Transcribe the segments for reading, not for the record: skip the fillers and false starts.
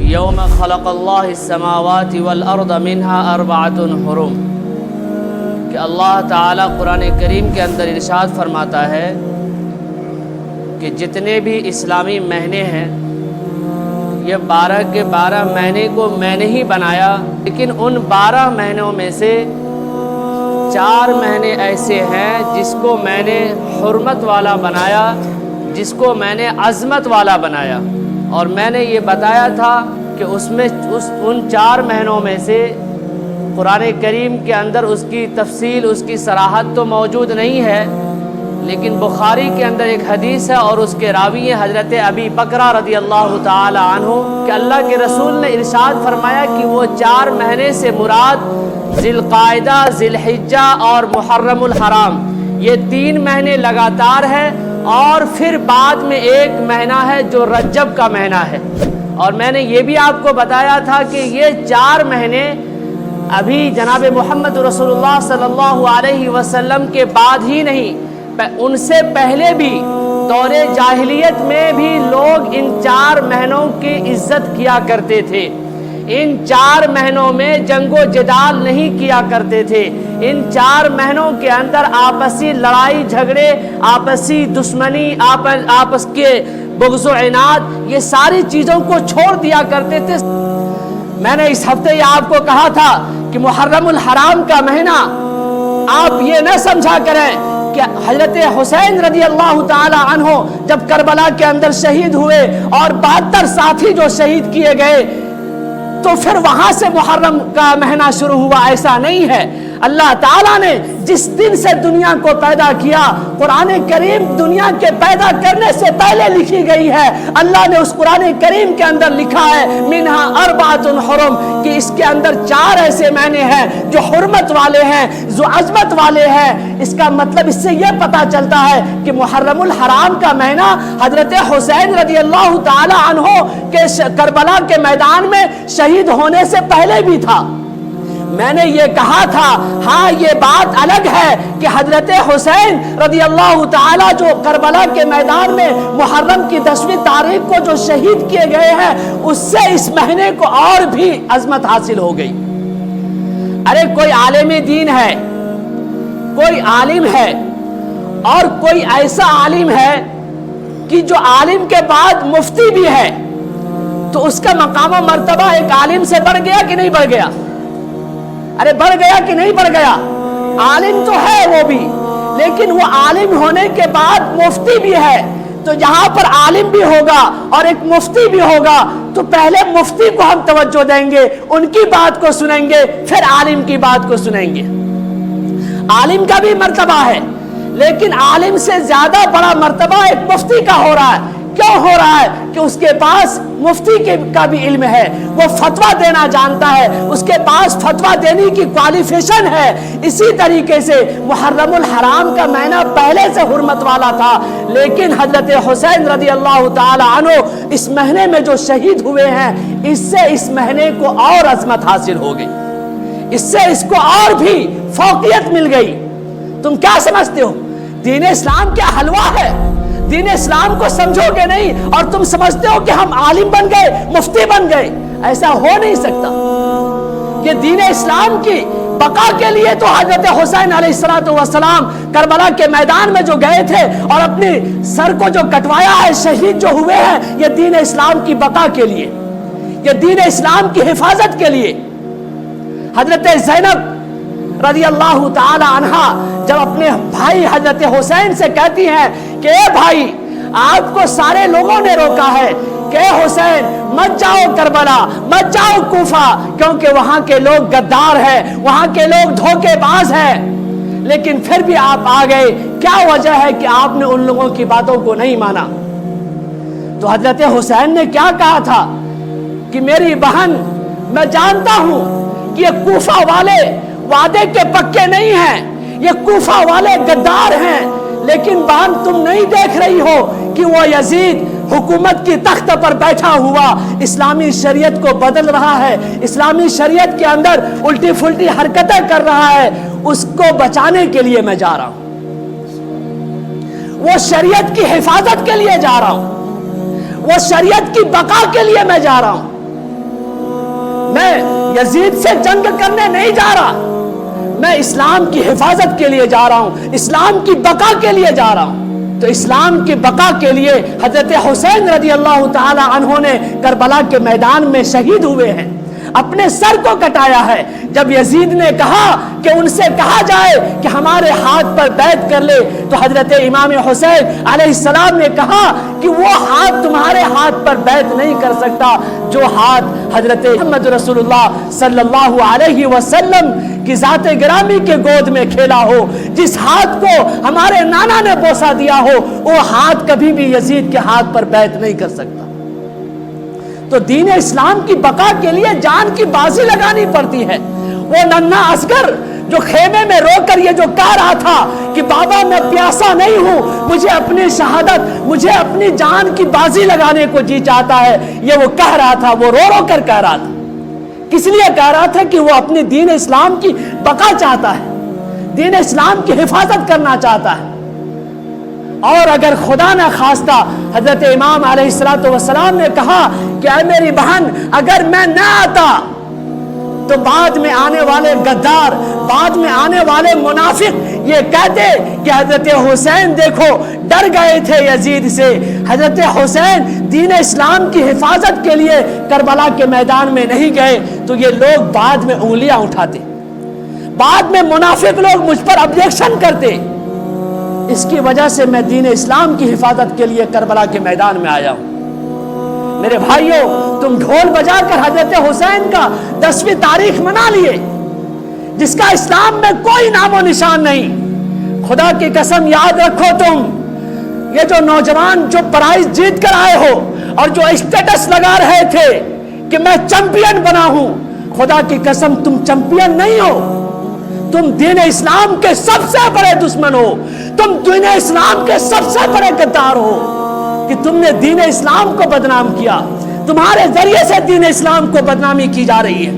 یوم خلق اللہ السماوات والارض منها اربعۃ حرم، کہ اللہ تعالیٰ قرآن کریم کے اندر ارشاد فرماتا ہے کہ جتنے بھی اسلامی مہینے ہیں یہ 12 کے 12 مہینے کو میں نے ہی بنایا، لیکن ان 12 مہینوں میں سے 4 مہینے ایسے ہیں جس کو میں نے حرمت والا بنایا، جس کو میں نے عظمت والا بنایا۔ اور میں نے یہ بتایا تھا کہ ان 4 مہینوں میں سے قرآن کریم کے اندر اس کی تفصیل، اس کی صراحت تو موجود نہیں ہے، لیکن بخاری کے اندر ایک حدیث ہے اور اس کے راوی ہیں حضرت ابی بکر رضی اللہ تعالی عنہ کہ اللہ کے رسول نے ارشاد فرمایا کہ وہ 4 مہینے سے مراد ذی القعدہ، ذی الحجہ اور محرم الحرام، یہ 3 مہینے لگاتار ہے، اور پھر بعد میں ایک مہینہ ہے جو رجب کا مہینہ ہے۔ اور میں نے یہ بھی آپ کو بتایا تھا کہ یہ 4 مہینے ابھی جناب محمد رسول اللہ صلی اللہ علیہ وسلم کے بعد ہی نہیں، ان سے پہلے بھی دور جاہلیت میں بھی لوگ ان 4 مہینوں کی عزت کیا کرتے تھے۔ ان 4 مہینوں میں جنگ و جدال نہیں کیا کرتے تھے۔ ان 4 مہینوں کے اندر آپسی لڑائی جھگڑے، آپسی دشمنی، آپس کے بغض و عناد، یہ ساری چیزوں کو چھوڑ دیا کرتے تھے۔ میں نے اس ہفتے یہ آپ کو کہا تھا کہ محرم الحرام کا مہینہ آپ یہ نہ سمجھا کریں کہ حضرت حسین رضی اللہ تعالی عنہ جب کربلا کے اندر شہید ہوئے اور 72 ساتھی جو شہید کیے گئے تو پھر وہاں سے محرم کا مہینہ شروع ہوا، ایسا نہیں ہے۔ اللہ تعالیٰ نے جس دن سے دنیا کو پیدا کیا، قرآن کریم دنیا کے پیدا کرنے سے پہلے لکھی گئی ہے۔ اللہ نے اس قرآن کریم کے اندر لکھا ہے منہا اربعۃ حرم، کہ اس کے اندر 4 ایسے مہینے ہیں جو حرمت والے ہیں، جو عظمت والے ہیں۔ اس کا مطلب اس سے یہ پتا چلتا ہے کہ محرم الحرام کا مہینہ حضرت حسین رضی اللہ تعالی عنہ کے کربلا کے میدان میں شہید ہونے سے پہلے بھی تھا۔ میں نے یہ کہا تھا ہاں یہ بات الگ ہے کہ حضرت حسین رضی اللہ تعالی جو کربلا کے میدان میں محرم کی 10ویں تاریخ کو جو شہید کیے گئے ہیں، اس سے اس مہینے کو اور بھی عظمت حاصل ہو گئی۔ ارے کوئی عالم دین ہے، کوئی عالم ہے، اور کوئی ایسا عالم ہے کہ جو عالم کے بعد مفتی بھی ہے، تو اس کا مقام و مرتبہ ایک عالم سے بڑھ گیا کہ نہیں بڑھ گیا؟ ارے بڑھ گیا کہ نہیں بڑھ گیا؟ عالم تو ہے وہ بھی، لیکن وہ عالم ہونے کے بعد مفتی بھی ہے۔ تو جہاں پر عالم بھی ہوگا اور ایک مفتی بھی ہوگا تو پہلے مفتی کو ہم توجہ دیں گے، ان کی بات کو سنیں گے، پھر عالم کی بات کو سنیں گے۔ عالم کا بھی مرتبہ ہے، لیکن عالم سے زیادہ بڑا مرتبہ ایک مفتی کا ہو رہا ہے۔ کیوں ہو رہا ہے؟ کہ اس کے پاس مفتی کا بھی علم ہے، وہ فتویٰ دینا جانتا ہے، اس کے پاس فتویٰ دینے کی کوالیفیکیشن ہے۔ اسی طریقے سے محرم الحرام کا مہینہ پہلے سے حرمت والا تھا، لیکن حضرت حسین رضی اللہ تعالی عنہ اس مہینے میں جو شہید ہوئے ہیں، اس سے اس مہینے کو اور عظمت حاصل ہو گئی، اس سے اس کو اور بھی فوقیت مل گئی۔ تم کیا سمجھتے ہو دین اسلام کیا حلوہ ہے؟ دین اسلام کو سمجھو گے نہیں اور تم سمجھتے ہو کہ ہم عالم بن گئے، مفتی بن گئے، ایسا ہو نہیں سکتا۔ کہ دین اسلام کی بقا کے لیے تو حضرت حسین علیہ السلام کربلا کے میدان میں جو گئے تھے اور اپنے سر کو جو کٹوایا ہے، شہید جو ہوئے ہیں، یہ دین اسلام کی بقا کے لیے، یہ دین اسلام کی حفاظت کے لیے۔ حضرت زینب رضی اللہ تعالی عنہا جب اپنے بھائی حضرت حسین سے کہتی ہیں کہ اے بھائی، آپ کو سارے لوگوں نے روکا ہے کہ اے حسین مت جاؤ کربلا، مت جاؤ کوفہ، کیونکہ وہاں کے لوگ غدار ہیں، وہاں کے لوگ دھوکے باز ہیں، لیکن پھر بھی آپ آ گئے۔ کیا وجہ ہے کہ آپ نے ان لوگوں کی باتوں کو نہیں مانا؟ تو حضرت حسین نے کیا کہا تھا کہ میری بہن، میں جانتا ہوں کہ یہ کوفہ والے وعدے کے پکے نہیں ہیں، یہ کوفہ والے غدار ہیں، لیکن بہن تم نہیں دیکھ رہی ہو کہ وہ یزید حکومت کی تخت پر بیٹھا ہوا اسلامی شریعت کو بدل رہا ہے، اسلامی شریعت کے اندر الٹی پھلٹی حرکتیں کر رہا ہے، اس کو بچانے کے لیے میں جا رہا ہوں، وہ شریعت کی حفاظت کے لیے جا رہا ہوں، وہ شریعت کی بقا کے لیے میں جا رہا ہوں۔ میں یزید سے جنگ کرنے نہیں جا رہا، میں اسلام کی حفاظت کے لیے جا رہا ہوں، اسلام کی بقا کے لیے جا رہا ہوں۔ تو اسلام کی بقا کے لیے حضرت حسین رضی اللہ تعالی عنہ نے کربلا کے میدان میں شہید ہوئے ہیں، اپنے سر کو کٹایا ہے۔ جب یزید نے کہا کہ ان سے کہا جائے کہ ہمارے ہاتھ پر بیعت کر لے، تو حضرت امام حسین علیہ السلام نے کہا کہ وہ ہاتھ تمہارے ہاتھ پر بیعت نہیں کر سکتا جو ہاتھ حضرت محمد رسول اللہ صلی اللہ علیہ وسلم کی ذات گرامی کے گود میں کھیلا ہو، جس ہاتھ کو ہمارے نانا نے بوسہ دیا ہو، وہ ہاتھ کبھی بھی یزید کے ہاتھ پر بیعت نہیں کر سکتا۔ تو دین اسلام کی بقا کے لیے جان کی بازی لگانی پڑتی ہے۔ وہ ننھا اصغر جو خیمے میں رو کر یہ جو کہہ رہا تھا کہ بابا میں پیاسا نہیں ہوں، مجھے اپنی شہادت، مجھے اپنی جان کی بازی لگانے کو جی چاہتا ہے، یہ وہ کہہ رہا تھا، وہ رو رو کر کہہ رہا تھا۔ کس لیے کہہ رہا تھا؟ کہ وہ اپنی دین اسلام کی بقا چاہتا ہے، دین اسلام کی حفاظت کرنا چاہتا ہے۔ اور اگر خدا نہ خواستہ حضرت امام علیہ السلام نے کہا کہ اے میری بہن، اگر میں نہ آتا تو بعد میں آنے والے غدار، بعد میں آنے والے منافق یہ کہتے کہ حضرت حسین دیکھو ڈر گئے تھے یزید سے، حضرت حسین دین اسلام کی حفاظت کے لیے کربلا کے میدان میں نہیں گئے، تو یہ لوگ بعد میں انگلیاں اٹھاتے، بعد میں منافق لوگ مجھ پر ابجیکشن کرتے۔ اس کی وجہ سے میں دین اسلام کی حفاظت کے لیے کربلا کے میدان میں آیا ہوں۔ میرے بھائیوں، تم ڈھول بجا کر حضرت حسین کا 10ویں تاریخ منا لیے، جس کا اسلام میں کوئی نام و نشان نہیں۔ خدا کی قسم یاد رکھو، تم یہ جو نوجوان جو پرائز جیت کر آئے ہو اور جو اسٹیٹس لگا رہے تھے کہ میں چیمپئن بنا ہوں، خدا کی قسم تم چیمپئن نہیں ہو، تم دین اسلام کے سب سے بڑے دشمن ہو، تم دین اسلام کے سب سے بڑے غدار ہو کہ تم نے دین اسلام کو بدنام کیا، تمہارے ذریعے سے دین اسلام کو بدنامی کی جا رہی ہے۔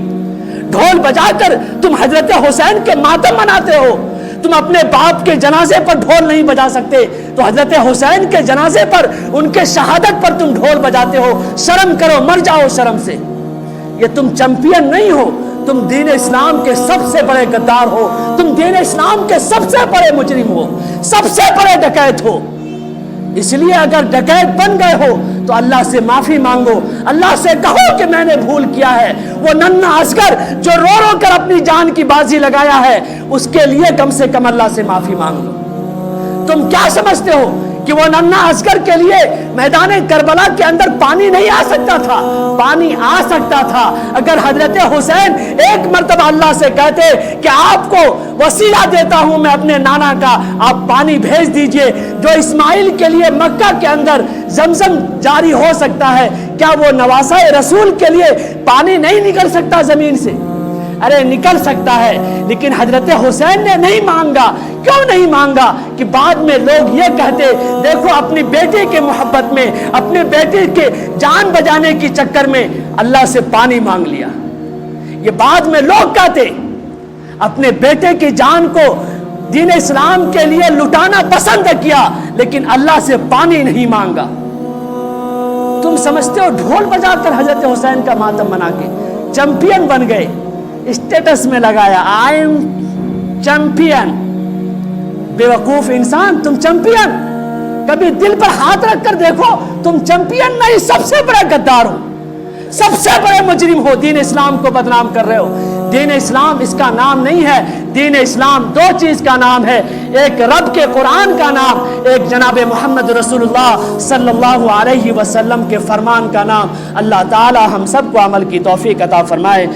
ڈھول بجا کر تم حضرت حسین کے ماتم مناتے ہو، تم اپنے باپ کے جنازے پر ڈھول نہیں بجا سکتے تو حضرت حسین کے جنازے پر، ان کے شہادت پر تم ڈھول بجاتے ہو۔ شرم کرو، مر جاؤ شرم سے۔ یہ تم چیمپئن نہیں ہو، تم دین اسلام کے سب سے بڑے غدار ہو، تم دین اسلام کے سب سے بڑے مجرم ہو، سب سے بڑے ڈکیت ہو۔ اس لیے اگر ڈکیت بن گئے ہو تو اللہ سے معافی مانگو، اللہ سے کہو کہ میں نے بھول کیا ہے۔ وہ ننھا اصغر جو رو رو کر اپنی جان کی بازی لگایا ہے، اس کے لیے کم سے کم اللہ سے معافی مانگ لو۔ تم کیا سمجھتے ہو کہ وہ ننھا اصغر کے لیے میدان کربلا کے اندر پانی نہیں آ سکتا تھا؟ پانی آ سکتا تھا اگر حضرت حسین ایک مرتبہ اللہ سے کہتے کہ آپ کو وسیلہ دیتا ہوں میں اپنے نانا کا، آپ پانی بھیج دیجئے۔ جو اسماعیل کے لیے مکہ کے اندر زمزم جاری ہو سکتا ہے، کیا وہ نواسہ رسول کے لیے پانی نہیں نکل سکتا زمین سے؟ ارے نکل سکتا ہے، لیکن حضرت حسین نے نہیں مانگا۔ کیوں نہیں مانگا؟ کہ بعد میں لوگ یہ کہتے دیکھو اپنی بیٹی کے محبت میں، اپنے بیٹی کے جان بجانے کی چکر میں اللہ سے پانی مانگ لیا۔ یہ بعد میں لوگ کہتے اپنے بیٹے کی جان کو دین اسلام کے لیے لٹانا پسند کیا، لیکن اللہ سے پانی نہیں مانگا۔ تم سمجھتے ہو ڈھول بجا کر حضرت حسین کا ماتم منا کے چیمپئن بن گئے، اسٹیٹس میں لگایا آئی ایم چیمپئن۔ بے وقوف انسان، تم چیمپئن؟ کبھی دل پر ہاتھ رکھ کر دیکھو، تم چیمپئن نہیں، سب سے بڑے غدار ہو، سب سے بڑے مجرم ہو، دین اسلام کو بدنام کر رہے ہو۔ دین اسلام اس کا نام نہیں ہے، دین اسلام دو چیز کا نام ہے، ایک رب کے قرآن کا نام، ایک جناب محمد رسول اللہ صلی اللہ علیہ وسلم کے فرمان کا نام۔ اللہ تعالی ہم سب کو عمل کی توفیق عطا فرمائے۔